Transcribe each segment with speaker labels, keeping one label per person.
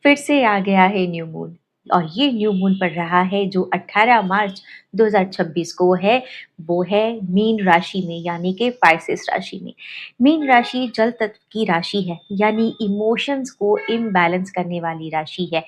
Speaker 1: फिर से आ गया है न्यू मून और ये न्यू मून पड़ रहा है जो 18 मार्च 2026 को है। वो है मीन राशि में यानी कि पाइसेस राशि में। मीन राशि जल तत्व की राशि है यानी इमोशंस को इम्बैलेंस करने वाली राशि है।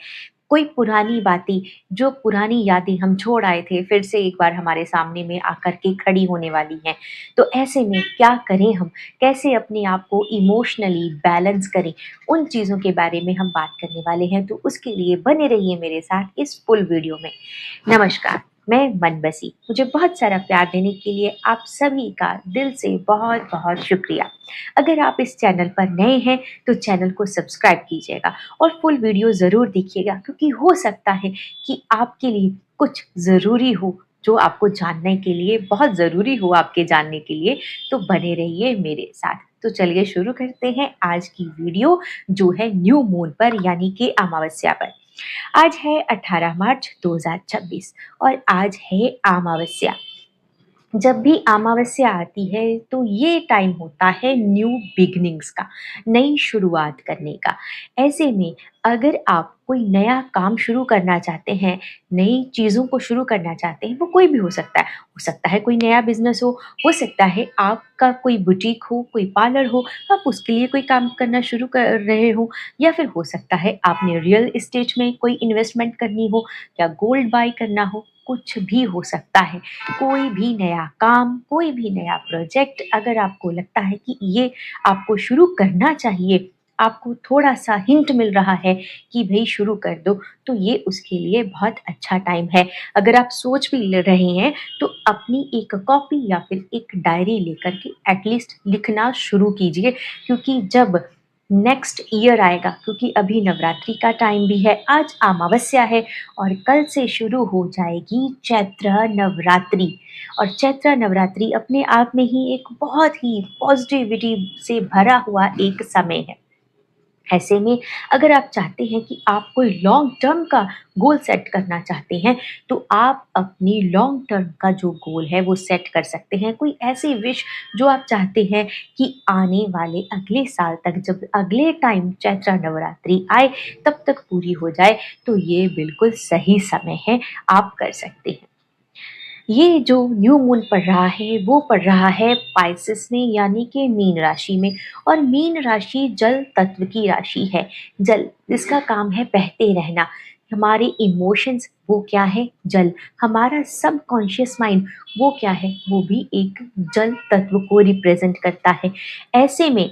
Speaker 1: कोई पुरानी बातें, जो पुरानी यादें हम छोड़ आए थे, फिर से एक बार हमारे सामने में आकर के खड़ी होने वाली हैं। तो ऐसे में क्या करें हम? कैसे अपने आप को इमोशनली बैलेंस करें? उन चीज़ों के बारे में हम बात करने वाले हैं, तो उसके लिए बने रहिए मेरे साथ इस फुल वीडियो में। नमस्कार, मैं मनबसी। मुझे बहुत सारा प्यार देने के लिए आप सभी का दिल से बहुत-बहुत शुक्रिया। अगर आप इस चैनल पर नए हैं, तो चैनल को सब्सक्राइब कीजिएगा और फुल वीडियो ज़रूर देखिएगा क्योंकि हो सकता है कि आपके लिए कुछ ज़रूरी हो, जो आपको जानने के लिए बहुत ज़रूरी हो आपके जानने के लिए, तो बने रहिए मेरे साथ। तो चलिए शुरू करते हैं आज की वीडियो जो है न्यू मून पर यानी कि अमावस्या पर। आज है 18 मार्च 2026 और आज है अमावस्या। जब भी अमावस्या आती है तो ये टाइम होता है न्यू बिगिनिंग्स का, नई शुरुआत करने का। ऐसे में अगर आप कोई नया काम शुरू करना चाहते हैं, नई चीज़ों को शुरू करना चाहते हैं, वो कोई भी हो सकता है। हो सकता है कोई नया बिज़नेस हो सकता है आपका कोई बुटीक हो, कोई पार्लर हो, आप उसके लिए कोई काम करना शुरू कर रहे हो या फिर हो सकता है आपने रियल एस्टेट में कोई इन्वेस्टमेंट करनी हो या गोल्ड बाय करना हो, कुछ भी हो सकता है। कोई भी नया काम, कोई भी नया प्रोजेक्ट अगर आपको लगता है कि ये आपको शुरू करना चाहिए, आपको थोड़ा-सा हिंट मिल रहा है कि भई शुरू कर दो, तो ये उसके लिए बहुत अच्छा टाइम है। अगर आप सोच भी ल रहे हैं, तो अपनी एक कॉपी या फिर एक डायरी लेकर के एटलीस्ट लिखना शुरू कीजिए क्योंकि जब नेक्स्ट ईयर आएगा, क्योंकि अभी नवरात्रि का टाइम भी है, आज अमावस्या है और कल से शुरू हो जाएगी चैत्र नवरात्रि। और चैत्र नवरात्रि अपने आप में ही एक बहुत ही पॉजिटिविटी से भरा हुआ एक समय है। ऐसे में अगर आप चाहते हैं कि आप कोई लॉन्ग टर्म का गोल सेट करना चाहते हैं, तो आप अपनी लॉन्ग टर्म का जो गोल है वो सेट कर सकते हैं। कोई ऐसी विश जो आप चाहते हैं कि आने वाले अगले साल तक, जब अगले टाइम चैत्र नवरात्रि आए तब तक पूरी हो जाए, तो ये बिल्कुल सही समय है, आप कर सकते हैं। ये जो न्यू मून पड़ रहा है वो पड़ रहा है पाइसेस में यानी कि मीन राशि में। और मीन राशि जल तत्व की राशि है। जल, इसका काम है बहते रहना। हमारे इमोशंस वो क्या है? जल। हमारा सबकॉन्शियस माइंड वो क्या है? वो भी एक जल तत्व को रिप्रेजेंट करता है। ऐसे में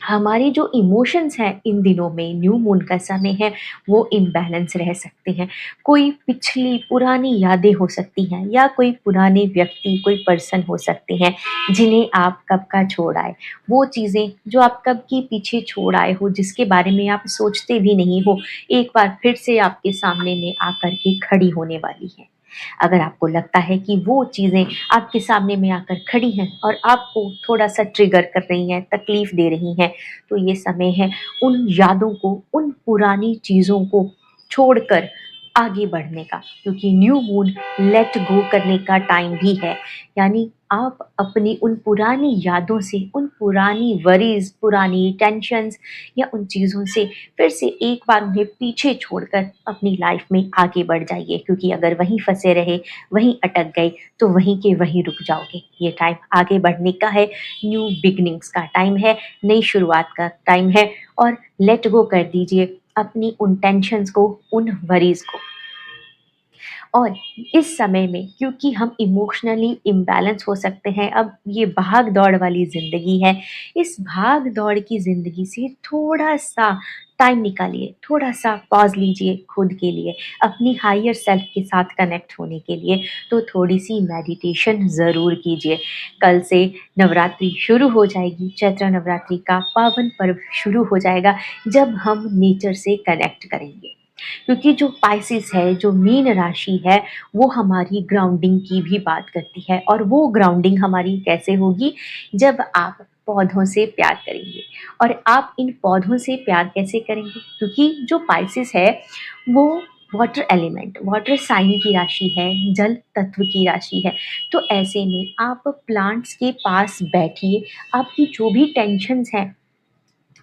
Speaker 1: हमारी जो इमोशंस हैं इन दिनों में, न्यू मून का समय है, वो इम्बैलेंस रह सकते हैं। कोई पिछली पुरानी यादें हो सकती हैं या कोई पुराने व्यक्ति, कोई पर्सन हो सकते हैं जिन्हें आप कब का छोड़ आए। वो चीज़ें जो आप कब की पीछे छोड़ आए हो, जिसके बारे में आप सोचते भी नहीं हो, एक बार फिर से आपके सामने में आकर के खड़ी होने वाली हैं। अगर आपको लगता है कि वो चीज़ें आपके सामने में आकर खड़ी हैं और आपको थोड़ा-सा ट्रिगर कर रही हैं, तकलीफ़ दे रही हैं, तो ये समय है उन यादों को, उन पुरानी चीज़ों को छोड़कर आगे बढ़ने का, क्योंकि न्यू मून लेट गो करने का टाइम भी है। यानी आप अपनी उन पुरानी यादों से, उन पुरानी वरीज़, पुरानी टेंशन्स या उन चीज़ों से फिर से एक बार उन्हें पीछे छोड़कर अपनी लाइफ में आगे बढ़ जाइए, क्योंकि अगर वहीं फंसे रहे, वहीं अटक गए, तो वहीं के वहीं रुक जाओगे। ये टाइम आगे बढ़ने का है, न्यू बिगनिंग्स का टाइम है, नई शुरुआत का टाइम है और लेट गो कर दीजिए अपनी उन टेंशन्स को, उन वरीज़ को। और इस समय में क्योंकि हम इमोशनली इम्बैलेंस हो सकते हैं, अब ये भाग-दौड़ वाली ज़िंदगी है, इस भाग-दौड़ की ज़िंदगी से थोड़ा-सा टाइम निकालिए, थोड़ा-सा पॉज़ लीजिए खुद के लिए, अपनी हायर सेल्फ के साथ कनेक्ट होने के लिए, तो थोड़ी-सी मेडिटेशन ज़रूर कीजिए। कल से नवरात्रि शुरू हो जाएगी, चैत्र नवरात्रि का पावन पर्व शुरू हो जाएगा, जब हम नेचर से कनेक्ट करेंगे। क्योंकि जो पाइसेस है, जो मीन राशि है, वो हमारी ग्राउंडिंग की भी बात करती है और वो ग्राउंडिंग हमारी कैसे होगी? जब आप पौधों से प्यार करेंगे। और आप इन पौधों से प्यार कैसे करेंगे? क्योंकि जो पाइसेस है वो वाटर एलिमेंट, वाटर साइन की राशि है, जल तत्व की राशि है। तो ऐसे में आप प्लांट्स के पास बैठिए, आपकी जो भी टेंशन्स हैं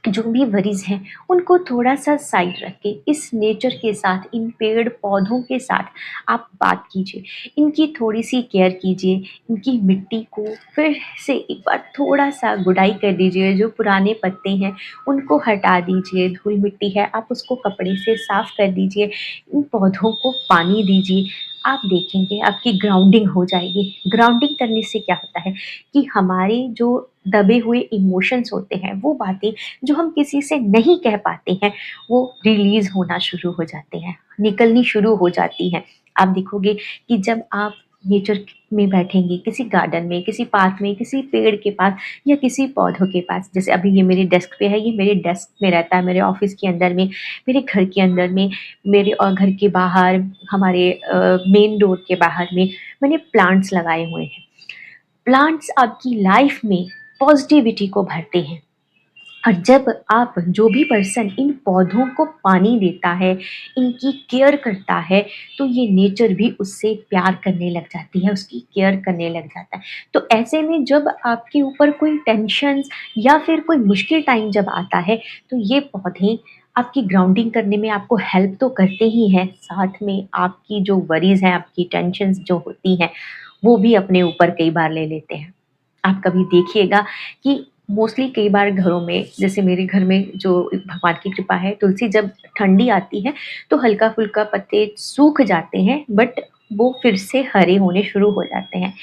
Speaker 1: जो भी वरीज़ हैं, उनको थोड़ा-सा साइड रख के इस नेचर के साथ, इन पेड़-पौधों के साथ आप बात कीजिए। इनकी थोड़ी-सी केयर कीजिए, इनकी मिट्टी को फिर से एक बार थोड़ा-सा गुडाई कर दीजिए, जो पुराने पत्ते हैं, उनको हटा दीजिए, धूल-मिट्टी है, आप उसको कपड़े से साफ कर दीजिए। इन पौधों को पानी दीजिए, आप देखेंगे आपकी ग्राउंडिंग हो जाएगी। ग्राउंडिंग करने से क्या होता है कि हमारे जो दबे हुए इमोशंस होते हैं, वो बातें जो हम किसी से नहीं कह पाते हैं, वो रिलीज़ होना शुरू हो जाते हैं, निकलनी शुरू हो जाती हैं। आप देखोगे कि जब आप नेचर में बैठेंगे, किसी गार्डन में, किसी पार्क में, किसी पेड़ के पास या किसी पौधों के पास, जैसे अभी ये मेरे डेस्क पे है, ये मेरे डेस्क में रहता है, मेरे ऑफ़िस के अंदर में, मेरे घर के अंदर में, मेरे घर के बाहर, हमारे मेन डोर के बाहर में मैंने प्लांट्स लगाए हुए हैं। प्लांट्स आपकी लाइफ़ में पॉज़िटिविटी को भरते हैं। और जब आप जो भी पर्सन इन पौधों को पानी देता है, इनकी केयर करता है, तो ये नेचर भी उससे प्यार करने लग जाती है, उसकी केयर करने लग जाता है। तो ऐसे में जब आपके ऊपर कोई टेंशन्स या फिर कोई मुश्किल टाइम जब आता है, तो ये पौधे आपकी ग्राउंडिंग करने में आपको हेल्प तो करते ही हैं, साथ में आपकी जो वरीज़ हैं, आपकी टेंशन्स जो होती हैं, वो भी अपने ऊपर कई बार ले लेते हैं। आप कभी देखिएगा कि मोस्टली कई बार घरों में, जैसे मेरे घर में जो भगवान की कृपा है, तुलसी जब ठंडी आती है तो हल्का-फुल्का पत्ते सूख जाते हैं, बट वो फिर से हरे होने शुरू हो जाते हैं।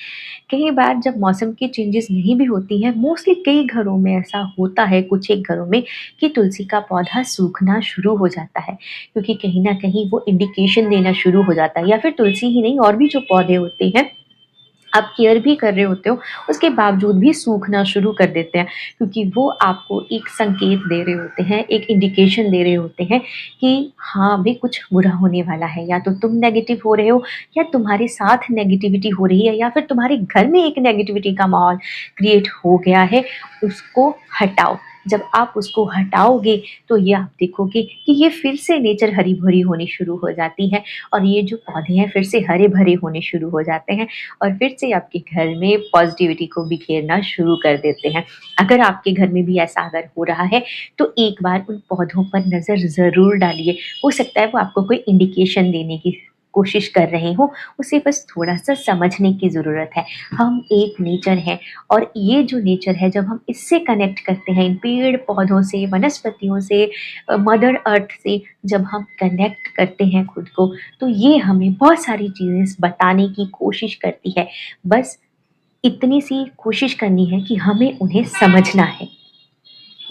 Speaker 1: कई बार जब मौसम की चेंजेस नहीं भी होती हैं, मोस्टली कई घरों में ऐसा होता है, कुछ एक घरों में, कि तुलसी का पौधा सूखना शुरू हो जाता है, क्योंकि कहीं न कहीं वो इंडिकेशन देना शुरू हो जाता है, या फिर तुलसी ही नहीं, और भी जो पौधे होते हैं, आप केयर भी कर रहे होते हो, उसके बावजूद भी सूखना शुरू कर देते हैं, क्योंकि वो आपको एक संकेत दे रहे होते हैं, एक इंडिकेशन दे रहे होते हैं कि हाँ, अभी कुछ बुरा होने वाला है। या तो तुम नेगेटिव हो रहे हो, या तुम्हारे साथ नेगेटिविटी हो रही है, या फिर तुम्हारे घर में एक नेगेटिविटी का माहौल क्रिएट हो गया है, उसको हटाओ। जब आप उसको हटाओगे, तो ये आप देखोगे कि ये फिर से नेचर हरी-भरी होनी शुरू हो जाती है, और ये जो पौधे हैं फिर से हरे-भरे होने शुरू हो जाते हैं, और फिर से आपके घर में पॉजिटिविटी को बिखेरना शुरू कर देते हैं। अगर आपके घर में भी ऐसा अगर हो रहा है, तो एक बार उन पौधों पर नज़र ज़रूर डालिए। हो सकता है वो आपको कोई इंडिकेशन देने की कोशिश कर रहे हों, उसे बस थोड़ा-सा समझने की ज़रूरत है। हम एक नेचर हैं, और ये जो नेचर है, जब हम इससे कनेक्ट करते हैं, इन पेड़-पौधों से, वनस्पतियों से, मदर अर्थ से जब हम कनेक्ट करते हैं खुद को, तो ये हमें बहुत सारी चीज़ें बताने की कोशिश करती है। बस इतनी सी कोशिश करनी है कि हमें उन्हें समझना है।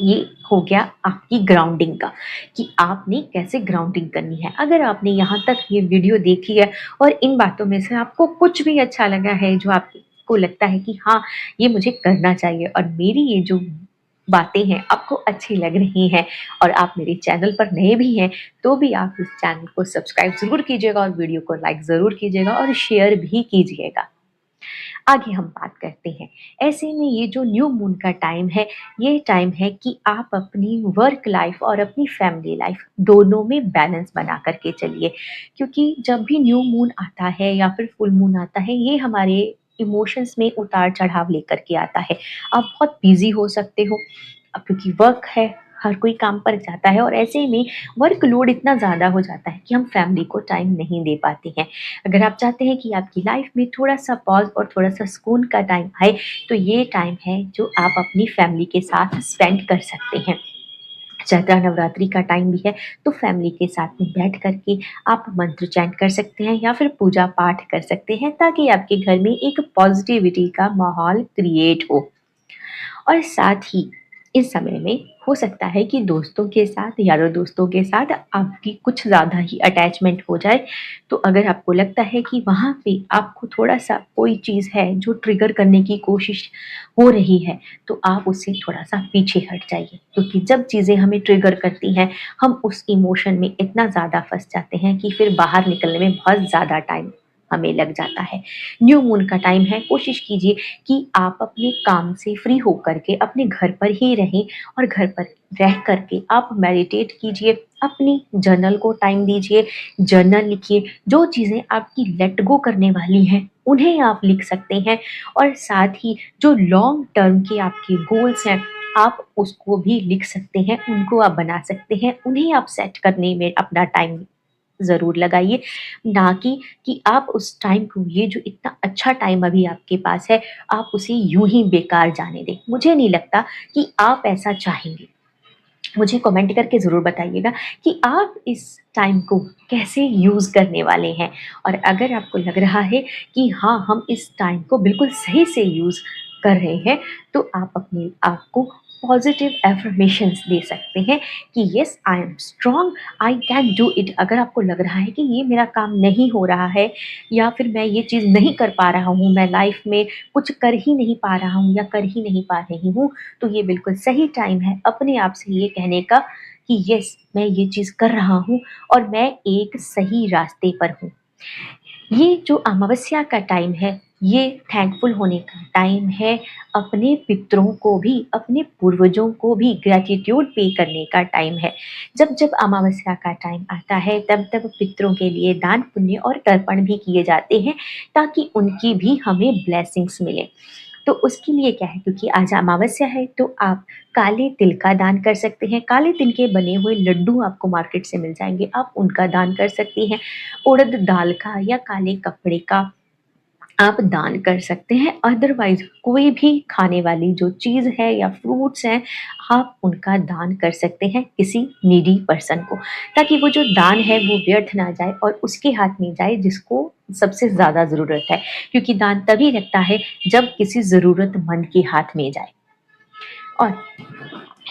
Speaker 1: ये हो गया आपकी ग्राउंडिंग का, कि आपने कैसे ग्राउंडिंग करनी है। अगर आपने यहाँ तक ये वीडियो देखी है, और इन बातों में से आपको कुछ भी अच्छा लगा है, जो आपको लगता है कि हाँ, ये मुझे करना चाहिए, और मेरी ये जो बातें हैं आपको अच्छी लग रही हैं, और आप मेरे चैनल पर नए भी हैं, तो भी आप इस चैनल को सब्सक्राइब ज़रूर कीजिएगा, और वीडियो को लाइक ज़रूर कीजिएगा, और शेयर भी कीजिएगा। आगे हम बात करते हैं। ऐसे में ये जो न्यू मून का टाइम है, ये टाइम है कि आप अपनी वर्क लाइफ़ और अपनी फैमिली लाइफ़ दोनों में बैलेंस बना कर के चलिए। क्योंकि जब भी न्यू मून आता है या फिर फुल मून आता है, ये हमारे इमोशंस में उतार-चढ़ाव लेकर के आता है। आप बहुत बिज़ी हो सकते हो, क्योंकि वर्क है, हर कोई काम पर जाता है, और ऐसे में वर्कलोड इतना ज़्यादा हो जाता है कि हम फैमिली को टाइम नहीं दे पाते हैं। अगर आप चाहते हैं कि आपकी लाइफ में थोड़ा-सा पॉज़ और थोड़ा-सा सुकून का टाइम आए, तो ये टाइम है जो आप अपनी फैमिली के साथ स्पेंड कर सकते हैं। चैत्र नवरात्रि का टाइम भी है, तो फैमिली के साथ में बैठ कर के आप मंत्र चैंट कर सकते हैं, या फिर पूजा-पाठ कर सकते हैं, ताकि आपके घर में एक पॉज़िटिविटी का माहौल क्रिएट हो। और साथ ही इस समय में हो सकता है कि दोस्तों के साथ, यारों दोस्तों के साथ आपकी कुछ ज़्यादा ही अटैचमेंट हो जाए। तो अगर आपको लगता है कि वहाँ पे आपको थोड़ा-सा कोई चीज़ है जो ट्रिगर करने की कोशिश हो रही है, तो आप उससे थोड़ा-सा पीछे हट जाइए। क्योंकि जब चीज़ें हमें ट्रिगर करती हैं, हम उस इमोशन में इतना ज़्यादा फँस जाते हैं कि फिर बाहर निकलने में बहुत ज़्यादा टाइम हमें लग जाता है। न्यू मून का टाइम है, कोशिश कीजिए कि आप अपने काम से फ्री होकर के अपने घर पर ही रहें, और घर पर रह कर के आप मेडिटेट कीजिए, अपनी जर्नल को टाइम दीजिए, जर्नल लिखिए, जो चीज़ें आपकी लेट गो करने वाली हैं, उन्हें आप लिख सकते हैं, और साथ ही जो लॉन्ग टर्म के आपके गोल्स हैं, आप उसको भी लिख सकते हैं, उनको आप बना सकते हैं, उन्हें आप सेट करने में अपना टाइम ज़रूर लगाइए, ना कि आप उस टाइम को, ये जो इतना अच्छा टाइम अभी आपके पास है, आप उसे यूँ ही बेकार जाने दें। मुझे नहीं लगता कि आप ऐसा चाहेंगे। मुझे कमेंट करके ज़रूर बताइएगा कि आप इस टाइम को कैसे यूज़ करने वाले हैं, और अगर आपको लग रहा है कि हाँ, हम इस टाइम को बिल्कुल सही से यूज़ कर रहे हैं, तो आप अपने आप को पॉजिटिव अफ़र्मेशंस दे सकते हैं कि yes I am strong, I can do it. अगर आपको लग रहा है कि ये मेरा काम नहीं हो रहा है, या फिर मैं ये चीज़ नहीं कर पा रहा हूँ, मैं लाइफ में कुछ कर ही नहीं पा रहा हूँ या कर ही नहीं पा रही हूँ, तो ये बिल्कुल सही टाइम है अपने आप से ये कहने का कि यस, मैं ये चीज़ कर रहा हूँ और मैं एक सही रास्ते पर हूँ। ये जो अमावस्या का टाइम है, ये थैंकफुल होने का टाइम है, अपने पितरों को भी, अपने पूर्वजों को भी ग्रैटिट्यूड पे करने का टाइम है। जब अमावस्या का टाइम आता है, तब पितरों के लिए दान पुण्य और तर्पण भी किए जाते हैं, ताकि उनकी भी हमें ब्लेसिंग्स मिले। तो उसके लिए क्या है, क्योंकि आज अमावस्या है, तो आप काले तिल का दान कर सकते हैं। काले तिल के बने हुए लड्डू आपको मार्केट से मिल जाएँगे, आप उनका दान कर सकती हैं। उड़द दाल का या काले कपड़े का आप दान कर सकते हैं। अदरवाइज़ कोई भी खाने वाली जो चीज़ है या फ्रूट्स हैं, आप उनका दान कर सकते हैं किसी नीडी पर्सन को, ताकि वो जो दान है वो व्यर्थ ना जाए और उसके हाथ में जाए जिसको सबसे ज़्यादा ज़रूरत है। क्योंकि दान तभी लगता है जब किसी ज़रूरतमंद के हाथ में जाए। और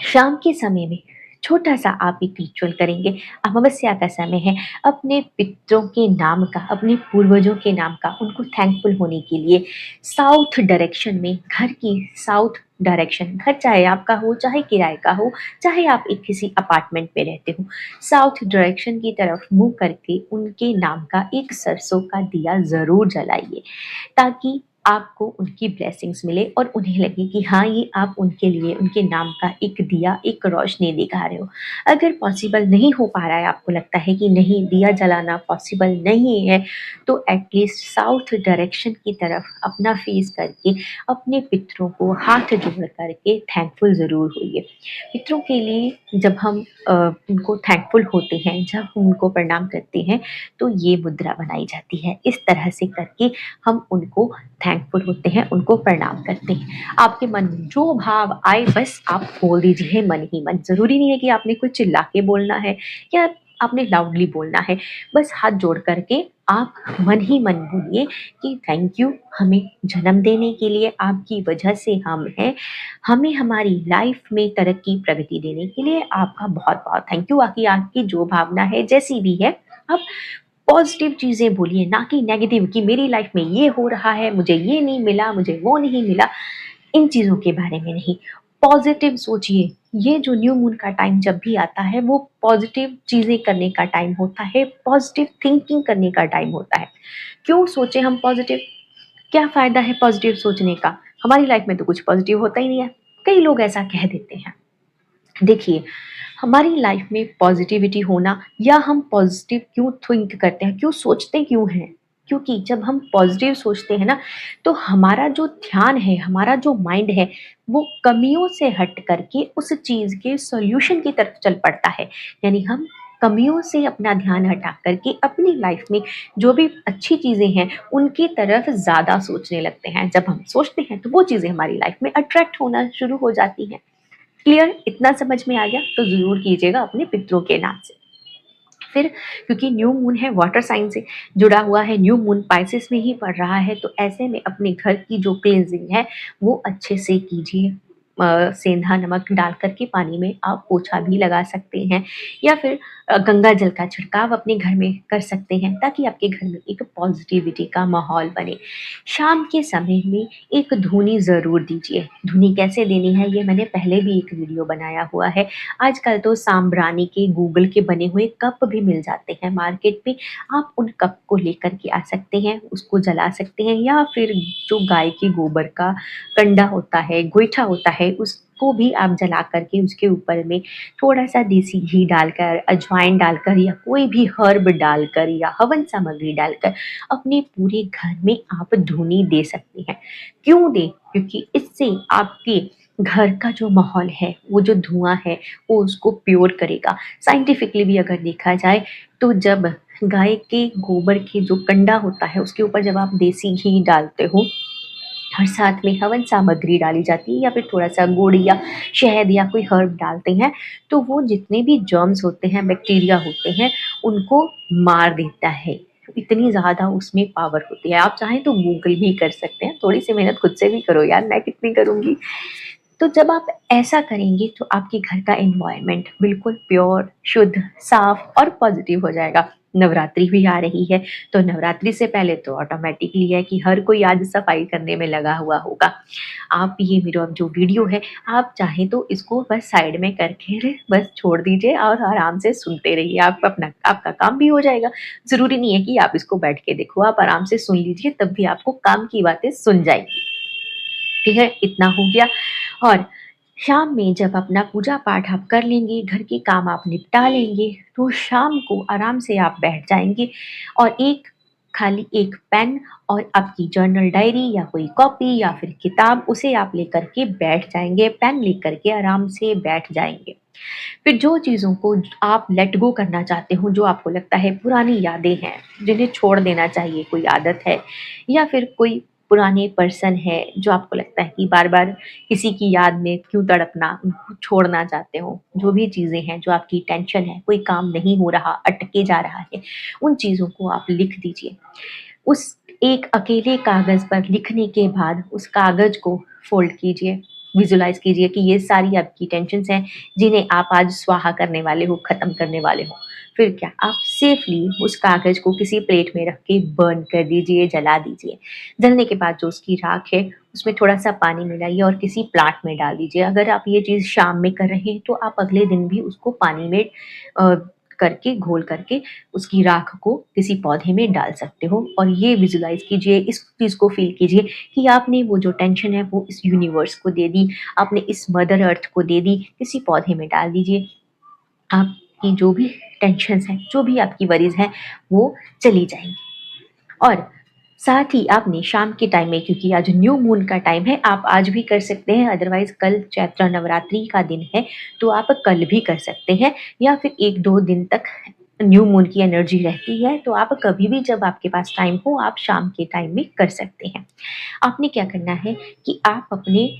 Speaker 1: शाम के समय में छोटा-सा आप एक रिचुअल करेंगे। अमावस्या का समय है, अपने पितरों के नाम का, अपने पूर्वजों के नाम का, उनको थैंकफुल होने के लिए साउथ डायरेक्शन में, घर की साउथ डायरेक्शन, घर चाहे आपका हो, चाहे किराए का हो, चाहे आप एक किसी अपार्टमेंट में रहते हो, साउथ डायरेक्शन की तरफ मुँह करके उनके नाम का एक सरसों का दिया ज़रूर जलाइए। ताकि आपको उनकी ब्लेसिंग्स मिले और उन्हें लगे कि हाँ, ये आप उनके लिए, उनके नाम का एक दिया, एक रोशनी दिखा रहे हो। अगर पॉसिबल नहीं हो पा रहा है, आपको लगता है कि नहीं, दिया जलाना पॉसिबल नहीं है, तो एटलीस्ट साउथ डायरेक्शन की तरफ अपना फेस करके अपने पितरों को हाथ जोड़ करके थैंकफुल ज़रूर होइए। पितरों के लिए जब हम उनको थैंकफुल होते हैं, जब हम उनको प्रणाम करते हैं, तो ये मुद्रा बनाई जाती है। इस तरह से करके हम उनको थैंकफुल होते हैं, उनको प्रणाम करते हैं। आपके मन में जो भाव आए बस आप बोल दीजिए मन ही मन। ज़रूरी नहीं है कि आपने कुछ चिल्ला के बोलना है या आपने लाउडली बोलना है। बस हाथ जोड़ कर के आप मन ही मन बोलिए कि थैंक यू, हमें जन्म देने के लिए, आपकी वजह से हम हैं। हमें हमारी लाइफ में तरक्की, प्रगति देने के लिए आपका बहुत-बहुत थैंक यू। बाकी आपकी जो भावना है, जैसी भी है, आप पॉजिटिव चीज़ें बोलिए, ना कि नेगेटिव कि मेरी लाइफ में ये हो रहा है, मुझे ये नहीं मिला, मुझे वो नहीं मिला, इन चीज़ों के बारे में नहीं। पॉजिटिव सोचिए, ये जो न्यू मून का टाइम जब भी आता है, वो पॉजिटिव चीज़ें करने का टाइम होता है, पॉजिटिव थिंकिंग करने का टाइम होता है। क्यों सोचें हम पॉजिटिव? क्या फ़ायदा है पॉजिटिव सोचने का? हमारी लाइफ में तो कुछ पॉजिटिव होता ही नहीं है। कई लोग ऐसा कह देते हैं। देखिए, हमारी लाइफ में पॉजिटिविटी होना, या हम पॉजिटिव क्यों थिंक करते हैं, क्यों सोचते क्यों हैं? क्योंकि जब हम पॉजिटिव सोचते हैं ना, तो हमारा जो ध्यान है, हमारा जो माइंड है, वो कमियों से हट करके उस चीज़ के सॉल्यूशन की तरफ चल पड़ता है। यानी हम कमियों से अपना ध्यान हटा करके अपनी लाइफ में जो भी अच्छी चीज़ें हैं, उनकी तरफ ज़्यादा सोचने लगते हैं। जब हम सोचते हैं, तो वो चीज़ें हमारी लाइफ में अट्रैक्ट होना शुरू हो जाती हैं। क्लियर? इतना समझ में आ गया? तो ज़रूर कीजिएगा अपने पितरों के नाम से। फिर क्योंकि न्यू मून है, वाटर साइन से जुड़ा हुआ है, न्यू मून पाइसेस में ही पड़ रहा है, तो ऐसे में अपने घर की जो क्लींजिंग है वो अच्छे से कीजिए। सेंधा नमक डाल कर के पानी में आप पोछा भी लगा सकते हैं, या फिर गंगा जल का छिड़काव अपने घर में कर सकते हैं, ताकि आपके घर में एक पॉजिटिविटी का माहौल बने। शाम के समय में एक धूनी ज़रूर दीजिए। धूनी कैसे देनी है, ये मैंने पहले भी एक वीडियो बनाया हुआ है। आजकल तो सांब्रानी के, गूगल के बने हुए कप भी मिल जाते हैं मार्केट में। आप उन कप को लेकर के आ सकते हैं, उसको जला सकते हैं, या फिर जो गाय के गोबर का कंडा होता है, गोईठा होता है, उसको भी आप जला करके उसके ऊपर में थोड़ा-सा देसी घी डालकर, अजवाइन डालकर, या कोई भी हर्ब डालकर, या हवन सामग्री डालकर अपने पूरे घर में आप धूनी दे सकते हैं। क्यों दें? क्योंकि इससे आपके घर का जो माहौल है, वो जो धुआँ है, वो उसको प्योर करेगा। साइंटिफिकली भी अगर देखा जाए, तो जब गाय के गोबर के जो कंडा होता है, उसके ऊपर जब आप देसी घी डालते हो और साथ में हवन सामग्री डाली जाती है या फिर थोड़ा-सा गुड़ या शहद या कोई हर्ब डालते हैं, तो वो जितने भी जर्म्स होते हैं, बैक्टीरिया होते हैं, उनको मार देता है। इतनी ज़्यादा उसमें पावर होती है। आप चाहें तो गूगल भी कर सकते हैं, थोड़ी-सी मेहनत खुद से भी करो यार, मैं कितनी करूँगी। तो जब आप ऐसा करेंगे तो आपके घर का एनवायरनमेंट बिल्कुल प्योर, शुद्ध, साफ और पॉजिटिव हो जाएगा। नवरात्रि भी आ रही है, तो नवरात्रि से पहले तो ऑटोमेटिकली है कि हर कोई आज सफाई करने में लगा हुआ होगा। आप ये मेरा अब जो वीडियो है, आप चाहें तो इसको बस साइड में करके बस छोड़ दीजिए और आराम से सुनते रहिए। आप अपना आपका काम भी हो जाएगा। ज़रूरी नहीं है कि आप इसको बैठ के देखो, आप आराम से सुन लीजिए, तब भी आपको काम की बातें सुन जाएँगी। ठीक है, इतना हो गया। और शाम में जब अपना पूजा-पाठ आप कर लेंगे, घर के काम आप निपटा लेंगे, तो शाम को आराम से आप बैठ जाएँगे और खाली एक पेन और आपकी जर्नल डायरी या कोई कॉपी या फिर किताब उसे आप लेकर के बैठ जाएँगे, पेन लेकर के आराम से बैठ जाएँगे। फिर जो चीज़ों को आप लेट गो करना चाहते हो, जो आपको लगता है पुरानी यादें हैं, जिन्हें छोड़ देना चाहिए, कोई आदत है या फिर कोई पुराने पर्सन है, जो आपको लगता है कि बार-बार किसी की याद में क्यों तड़पना, उनको छोड़ना चाहते हो। जो भी चीज़ें हैं, जो आपकी टेंशन है, कोई काम नहीं हो रहा, अटके जा रहा है, उन चीज़ों को आप लिख दीजिए। उस एक अकेले कागज़ पर लिखने के बाद उस कागज़ को फ़ोल्ड कीजिए, विज़ुअलाइज़ कीजिए कि ये सारी आपकी टेंशन्स हैं, जिन्हें आप आज स्वाहा करने वाले हो, ख़त्म करने वाले हो। फिर क्या, आप सेफ़ली उस कागज़ को किसी प्लेट में रख के बर्न कर दीजिए, जला दीजिए। जलने के बाद जो उसकी राख है, उसमें थोड़ा-सा पानी मिलाइए और किसी प्लांट में डाल दीजिए। अगर आप ये चीज़ शाम में कर रहे हैं, तो आप अगले दिन भी उसको पानी में अ, करके घोल करके उसकी राख को किसी पौधे में डाल सकते हो और ये विजुलाइज कीजिए, इस चीज़ को फ़ील कीजिए कि आपने वो जो टेंशन है वो इस यूनिवर्स को दे दी, आपने इस मदर अर्थ को दे दी, किसी पौधे में डाल दीजिए। आपकी जो भी टेंशन्स हैं, जो भी आपकी वरीज़ हैं, वो चली जाएँगी। और साथ ही आपने शाम के टाइम में, क्योंकि आज न्यू मून का टाइम है, आप आज भी कर सकते हैं, अदरवाइज़ कल चैत्र नवरात्रि का दिन है, तो आप कल भी कर सकते हैं या फिर 1-2 दिन तक न्यू मून की एनर्जी रहती है, तो आप कभी भी जब आपके पास टाइम हो, आप शाम के टाइम में कर सकते हैं। आपने क्या करना है कि आप अपने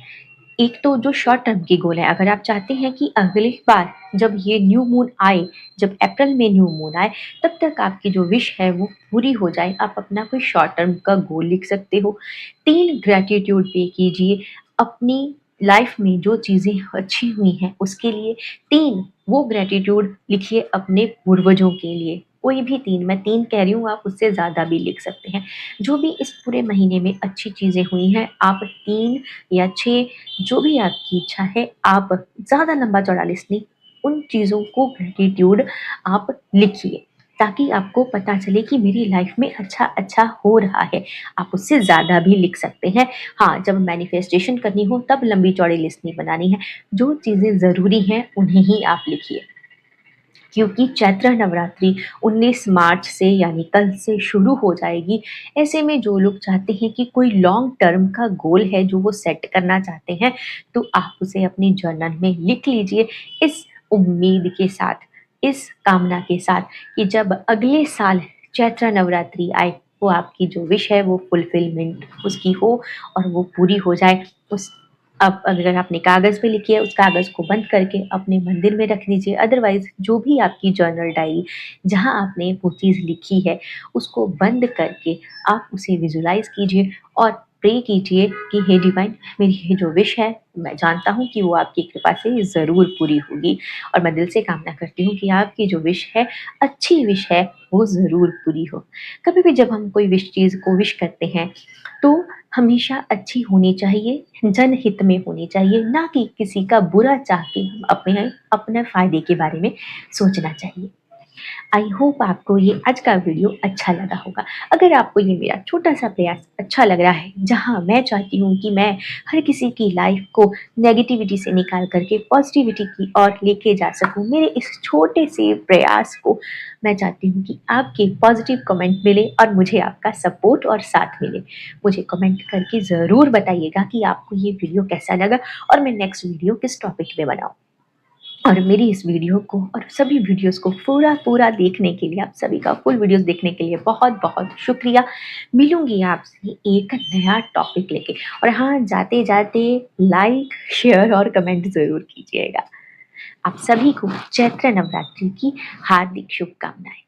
Speaker 1: एक तो जो शॉर्ट टर्म की गोल है, अगर आप चाहते हैं कि अगली बार जब ये न्यू मून आए, जब अप्रैल में न्यू मून आए, तब तक आपकी जो विश है वो पूरी हो जाए, आप अपना कोई शॉर्ट टर्म का गोल लिख सकते हो। 3 ग्रैटिट्यूड पे कीजिए, अपनी लाइफ में जो चीज़ें अच्छी हुई हैं उसके लिए। 3 वो ग्रैटिट्यूड लिखिए अपने पूर्वजों के लिए। कोई भी 3, मैं 3 कह रही हूँ, आप उससे ज़्यादा भी लिख सकते हैं। जो भी इस पूरे महीने में अच्छी चीज़ें हुई हैं, आप 3 या 6, जो भी आपकी इच्छा है, आप ज़्यादा लंबा-चौड़ा लिस्ट नहीं, उन चीज़ों को ग्रैटिट्यूड आप लिखिए, ताकि आपको पता चले कि मेरी लाइफ में अच्छा-अच्छा हो रहा है। आप उससे ज़्यादा भी लिख सकते हैं। हाँ, जब मैनिफेस्टेशन करनी हो तब लंबी-चौड़ी लिस्ट नहीं बनानी है। जो चीज़ें ज़रूरी हैं, उन्हें ही आप लिखिए। क्योंकि चैत्र नवरात्रि 19 मार्च से यानी कल से शुरू हो जाएगी। ऐसे में जो लोग चाहते हैं कि कोई लॉन्ग टर्म का गोल है जो वो सेट करना चाहते हैं, तो आप उसे अपने जर्नल में लिख लीजिए, इस उम्मीद के साथ, इस कामना के साथ कि जब अगले साल चैत्र नवरात्रि आए, वो आपकी जो विश है वो फुलफिलमेंट उसकी हो और वो पूरी हो जाए। उस अब अगर आपने कागज़ पे लिखी है, उस कागज़ को बंद करके अपने मंदिर में रख दीजिए। अदरवाइज़ जो भी आपकी जर्नल डायरी जहाँ आपने वो चीज़ लिखी है, उसको बंद करके आप उसे विज़ुअलाइज़ कीजिए और प्रे कीजिए कि हे डिवाइन, मेरी ये जो विश है, मैं जानता हूँ कि वो आपकी कृपा से ज़रूर पूरी होगी और मैं दिल से कामना करती हूँ कि आपकी जो विश है, अच्छी विश है, वो ज़रूर पूरी हो। कभी भी जब हम कोई चीज़ को विश करते हैं, तो हमेशा अच्छी होनी चाहिए, जनहित में होनी चाहिए, ना कि किसी का बुरा चाह के हम अपने फ़ायदे के बारे में सोचना चाहिए। आई होप आपको ये आज का वीडियो अच्छा लगा होगा। अगर आपको ये मेरा छोटा-सा प्रयास अच्छा लग रहा है, जहाँ मैं चाहती हूँ कि मैं हर किसी की लाइफ को नेगेटिविटी से निकाल कर के पॉजिटिविटी की ओर लेके जा सकूँ, मेरे इस छोटे से प्रयास को मैं चाहती हूँ कि आपके पॉजिटिव कमेंट मिले और मुझे आपका सपोर्ट और साथ मिले। मुझे कमेंट करके ज़रूर बताइएगा कि आपको ये वीडियो कैसा लगा और मैं नेक्स्ट वीडियो किस टॉपिक पे बनाऊँ। और मेरी इस वीडियो को और सभी वीडियोज़ को पूरा देखने के लिए, आप सभी का फुल वीडियोज़ देखने के लिए बहुत-बहुत शुक्रिया। मिलूँगी आपसे एक नया टॉपिक लेके और हाँ, जाते-जाते लाइक, शेयर और कमेंट ज़रूर कीजिएगा। आप सभी को चैत्र नवरात्रि की हार्दिक शुभकामनाएँ।